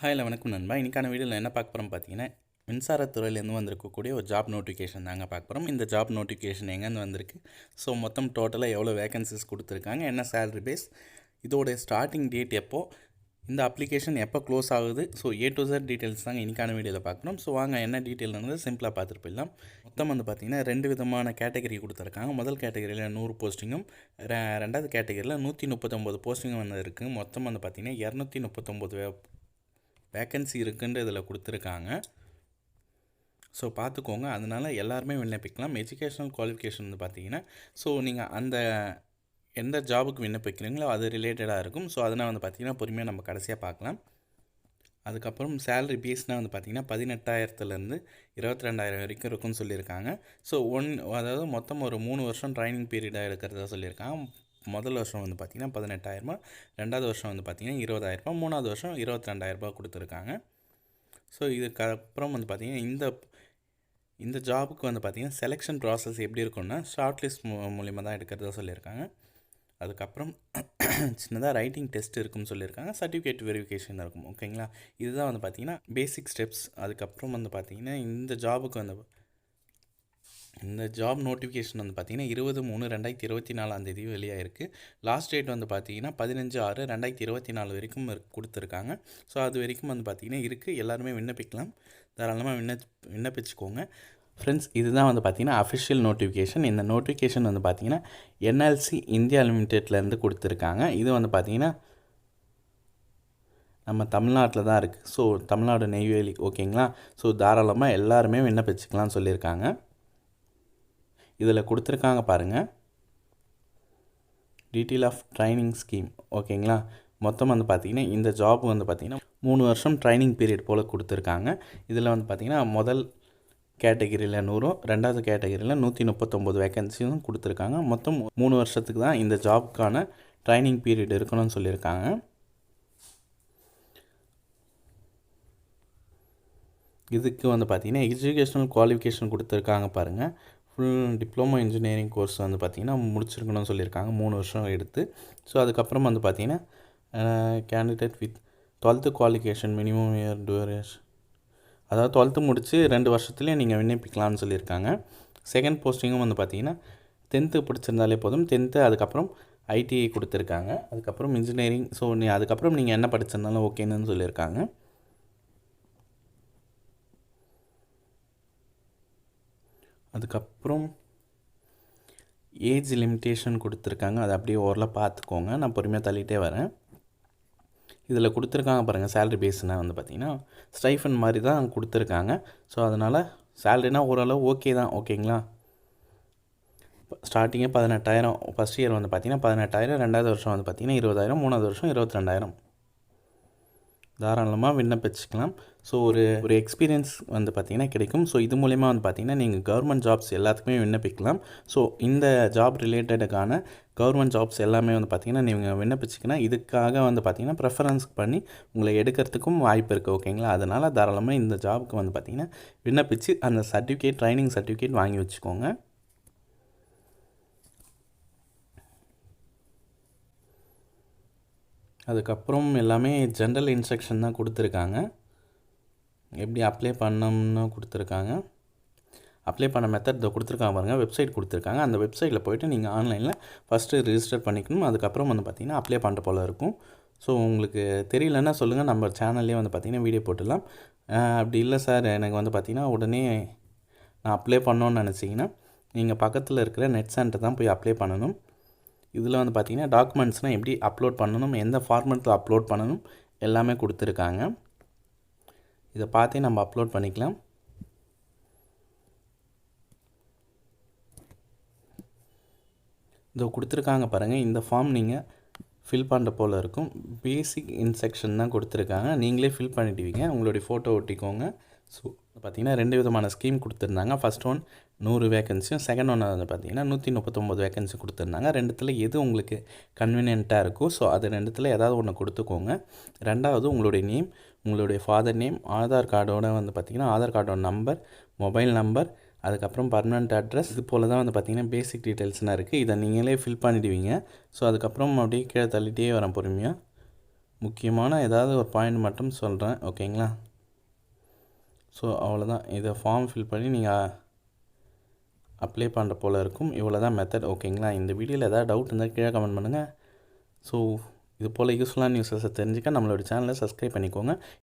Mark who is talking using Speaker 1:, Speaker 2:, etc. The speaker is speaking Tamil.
Speaker 1: ஹாயில் வணக்கம் நண்பா. இன்றைக்கான வீடியோவில் என்ன பார்க்க போகிறோம் பார்த்தீங்கன்னா, மின்சாரத்துறையிலேருந்து வந்திருக்கக்கூடிய ஒரு ஜாப் நோட்டிஃபிகேஷன் தாங்க பார்க்க போகிறோம். இந்த ஜாப் நோட்டிஃபிகேஷன் எங்கேருந்து வந்திருக்கு, ஸோ மொத்தம் டோட்டலாக எவ்வளோ வேகன்சிஸ் கொடுத்துருக்காங்க, என்ன சேலரி பேஸ், இதோடைய ஸ்டார்டிங் டேட் எப்போது, இந்த அப்ளிகேஷன் எப்போ க்ளோஸ் ஆகுது, so A to Z details தாங்க இன்றைக்கான வீடியோவில் பார்க்கணும். ஸோ வாங்க என்ன டீட்டெயில்னு சிம்பிளாக பார்த்துட்டு போயிடலாம். மொத்தம் பார்த்தீங்கன்னா 2 விதமான கேட்டகரி கொடுத்துருக்காங்க. முதல் கேட்டகரியில் 100 போஸ்டிங்கும், ரெண்டாவது கேட்டகரியில் 139 போஸ்டிங்கும் இருக்குது. மொத்தம் பார்த்தீங்கன்னா 239 வேக்கன்சி இருக்குன்ற இதில் கொடுத்துருக்காங்க. ஸோ பார்த்துக்கோங்க. அதனால் எல்லாருமே விண்ணப்பிக்கலாம். எஜுகேஷனல் குவாலிஃபிகேஷன் பார்த்தீங்கன்னா, ஸோ நீங்கள் அந்த எந்த ஜாபுக்கு விண்ணப்பிக்கிறீங்களோ அது ரிலேட்டடாக இருக்கும். ஸோ அதனால் பார்த்தீங்கன்னா பொறுமையாக நம்ம கடைசியாக பார்க்கலாம். அதுக்கப்புறம் சேலரி பேஸ்னால் பார்த்தீங்கன்னா 18,000லேருந்து 22,000 வரைக்கும் இருக்குன்னு சொல்லியிருக்காங்க. ஸோ அதாவது மொத்தம் ஒரு 3 வருஷம் ட்ரைனிங் பீரியடாக எடுக்கிறதா சொல்லியிருக்காங்க. முதல் வருஷம் பார்த்தீங்கன்னா 18,000, ரெண்டாவது வருஷம் பார்த்தீங்கன்னா 20,000, மூணாவது வருஷம் 22,000 கொடுத்துருக்காங்க. ஸோ இதுக்கப்புறம் பார்த்தீங்கன்னா இந்த ஜாபுக்கு பார்த்தீங்கன்னா செலெக்ஷன் ப்ராசஸ் எப்படி இருக்குன்னா, ஷார்ட் லிஸ்ட் மூலிமா தான் எடுக்கிறதா சொல்லியிருக்காங்க. அதுக்கப்புறம் சின்னதாக ரைட்டிங் டெஸ்ட் இருக்குன்னு சொல்லியிருக்காங்க. சர்டிஃபிகேட் வெரிஃபிகேஷன் இருக்கும். ஓகேங்களா, இதுதான் பார்த்தீங்கன்னா பேசிக் ஸ்டெப்ஸ். அதுக்கப்புறம் பார்த்தீங்கன்னா இந்த ஜாபுக்கு இந்த ஜாப் நோட்டிஃபிகேஷன் பார்த்தீங்கன்னா 20/3/2024 வெளியாகிருக்கு. லாஸ்ட் டேட் பார்த்தீங்கன்னா 15/6/2024 வரைக்கும் கொடுத்துருக்காங்க. ஸோ அது வரைக்கும் பார்த்தீங்கன்னா இருக்குது. எல்லாருமே விண்ணப்பிக்கலாம். தாராளமாக விண்ணப்பிச்சுக்கோங்க ஃப்ரெண்ட்ஸ். இதுதான் பார்த்தீங்கன்னா அஃபிஷியல் நோட்டிஃபிகேஷன். இந்த நோட்டிஃபிகேஷன் பார்த்தீங்கன்னா NLC இந்தியா லிமிடெட்லேருந்து கொடுத்துருக்காங்க. இது பார்த்தீங்கன்னா நம்ம தமிழ்நாட்டில் தான் இருக்குது. ஸோ தமிழ்நாடு நெய்வேலி. ஓகேங்களா, ஸோ தாராளமாக எல்லாருமே விண்ணப்பிச்சுக்கலாம்னு சொல்லியிருக்காங்க. இதில் கொடுத்துருக்காங்க பாருங்கள், டீட்டெயில் ஆஃப் ட்ரைனிங் ஸ்கீம். ஓகேங்களா, மொத்தம் பார்த்தீங்கன்னா இந்த ஜாப் பார்த்தீங்கன்னா 3 வருஷம் ட்ரைனிங் பீரியட் போல் கொடுத்துருக்காங்க. இதில் பார்த்தீங்கன்னா முதல் கேட்டகிரியில் 100, ரெண்டாவது கேட்டகிரியில் 139 வேக்கன்சியும் கொடுத்துருக்காங்க. மொத்தம் 3 வருஷத்துக்கு தான் இந்த ஜாப்க்கான ட்ரைனிங் பீரியட் இருக்கணும்னு சொல்லியிருக்காங்க. இதுக்கு பார்த்தீங்கன்னா எஜுகேஷனல் குவாலிஃபிகேஷன் கொடுத்துருக்காங்க பாருங்கள். ஃபுல் டிப்ளமோ இன்ஜினியரிங் கோர்ஸ் பார்த்தீங்கன்னா முடிச்சிருக்கணும்னு சொல்லியிருக்காங்க 3 வருஷம் எடுத்து. ஸோ அதுக்கப்புறம் பார்த்தீங்கன்னா candidate with 12th qualification minimum year duration, அதாவது 12th முடித்து 2 வருஷத்துலேயே நீங்கள் விண்ணப்பிக்கலாம்னு சொல்லியிருக்காங்க. செகண்ட் போஸ்டிங்கும் பார்த்தீங்கன்னா 10th படிச்சிருந்தாலே போதும். 10th அதுக்கப்புறம் ITI கொடுத்துருக்காங்க. அதுக்கப்புறம் இன்ஜினியரிங். ஸோ அதுக்கப்புறம் நீங்கள் என்ன படிச்சிருந்தாலும் ஓகேன்னு சொல்லியிருக்காங்க. அதுக்கப்புறம் ஏஜ் லிமிட்டேஷன் கொடுத்துருக்காங்க. அதை அப்படியே ஓரளவு பார்த்துக்கோங்க. நான் பொறுமையாக தள்ளிகிட்டே வரேன். இதில் கொடுத்துருக்காங்க பாருங்கள், சேலரி பேஸ்னால் பார்த்தீங்கன்னா ஸ்டைஃபன் மாதிரி தான் கொடுத்துருக்காங்க. ஸோ அதனால் சேலரினா ஓரளவு ஓகே தான். ஓகேங்களா, ஸ்டார்டிங்கே 18,000. ஃபஸ்ட் இயர் பார்த்தீங்கன்னா 18,000, ரெண்டாவது வருஷம் பார்த்தீங்கன்னா 20,000, மூணாவது வருஷம் 22,000. தாராளமாக விண்ணப்பிச்சுக்கலாம். ஸோ ஒரு எக்ஸ்பீரியன்ஸ் பார்த்திங்கன்னா கிடைக்கும். ஸோ இது மூலிமா பார்த்திங்கன்னா நீங்கள் கவர்மெண்ட் ஜாப்ஸ் எல்லாத்துக்குமே விண்ணப்பிக்கலாம். ஸோ இந்த ஜாப் ரிலேட்டடுக்கான கவர்மெண்ட் ஜாப்ஸ் எல்லாமே பார்த்திங்கன்னா நீங்கள் விண்ணப்பிச்சிங்கன்னா இதுக்காக பார்த்திங்கன்னா ப்ரெஃபரன்ஸ் பண்ணி உங்களை எடுக்கிறதுக்கும் வாய்ப்பு இருக்குது. ஓகேங்களா, அதனால் தாராளமாக இந்த ஜாபுக்கு பார்த்திங்கன்னா விண்ணப்பித்து அந்த சர்டிஃபிகேட், ட்ரைனிங் சர்டிஃபிகேட் வாங்கி வச்சுக்கோங்க. அதுக்கப்புறம் எல்லாமே ஜென்ரல் இன்ஸ்ட்ரக்ஷன் தான் கொடுத்துருக்காங்க. எப்படி அப்ளை பண்ணணும்னு கொடுத்துருக்காங்க. அப்ளை பண்ண மெத்தட் கொடுத்துருக்காங்க பாருங்கள், வெப்சைட் கொடுத்துருக்காங்க. அந்த வெப்சைட்டில் போய்ட்டு நீங்கள் ஆன்லைனில் ஃபஸ்ட்டு ரிஜிஸ்டர் பண்ணிக்கணும். அதுக்கப்புறம் பார்த்திங்கன்னா அப்ளை பண்ணுற போல் இருக்கும். ஸோ உங்களுக்கு தெரியலன்னா சொல்லுங்கள், நம்ம சேனல்லே பார்த்திங்கன்னா வீடியோ போட்டுடலாம். அப்படி இல்லை சார் எனக்கு பார்த்திங்கன்னா உடனே நான் அப்ளை பண்ணோன்னு நினச்சிங்கன்னா நீங்கள் பக்கத்தில் இருக்கிற நெட் சென்டர் தான் போய் அப்ளை பண்ணணும். இதில் பார்த்திங்கன்னா டாக்குமெண்ட்ஸ்னால் எப்படி அப்லோட் பண்ணணும், எந்த ஃபார்மெட்டில் அப்லோட் பண்ணணும் எல்லாமே கொடுத்துருக்காங்க. இதை பார்த்தே நம்ம அப்லோட் பண்ணிக்கலாம். இதை கொடுத்துருக்காங்க பாருங்கள், இந்த ஃபார்ம் நீங்கள் ஃபில் பண்ணுற போல் இருக்கும். பேசிக் இன்ஸ்ட்ரக்ஷன் தான் கொடுத்துருக்காங்க. நீங்களே ஃபில் பண்ணிடுவீங்க. உங்களுடைய ஃபோட்டோ ஒட்டிக்கோங்க. ஸோ பார்த்திங்கன்னா 2 விதமான ஸ்கீம் கொடுத்துருந்தாங்க. ஃபஸ்ட் ஒன் 100 வேக்கன்சியும், செகண்ட் ஒன் பார்த்திங்கன்னா 139 வேக்கன்சி கொடுத்துருந்தாங்க. ரெண்டுத்தில் எது உங்களுக்கு கன்வீனியண்ட்டாக இருக்கோ ஸோ அது ரெண்டுத்தில் ஏதாவது ஒன்று கொடுத்துக்கோங்க. ரெண்டாவது உங்களுடைய நேம், உங்களுடைய ஃபாதர் நேம், ஆதார் கார்டோட பார்த்திங்கன்னா ஆதார் கார்டோட நம்பர், மொபைல் நம்பர், அதுக்கப்புறம் பர்மனெண்ட் அட்ரஸ், இது போல் தான் பார்த்திங்கன்னா பேசிக் டீட்டெயில்ஸ்லாம் இருக்குது. இதை நீங்களே ஃபில் பண்ணிடுவீங்க. ஸோ அதுக்கப்புறம் அப்படியே கீழே தள்ளிகிட்டே வரேன் பொறுமையாக. முக்கியமான ஏதாவது ஒரு பாயிண்ட் மட்டும் சொல்கிறேன், ஓகேங்களா? ஸோ அவ்வளோதான். இதை ஃபார்ம் ஃபில் பண்ணி நீங்கள் அப்ளை பண்ணுற போல் இருக்கும். இவ்வளோ தான் மெத்தட், ஓகேங்களா? இந்த வீடியோவில் ஏதாவது டவுட் இருந்தால் கீழே கமெண்ட் பண்ணுங்கள். ஸோ இது போல் யூஸ்ஃபுல்லான நியூஸஸை தெரிஞ்சுக்க நம்மளோட சேனலை சப்ஸ்கிரைப் பண்ணிக்கோங்க.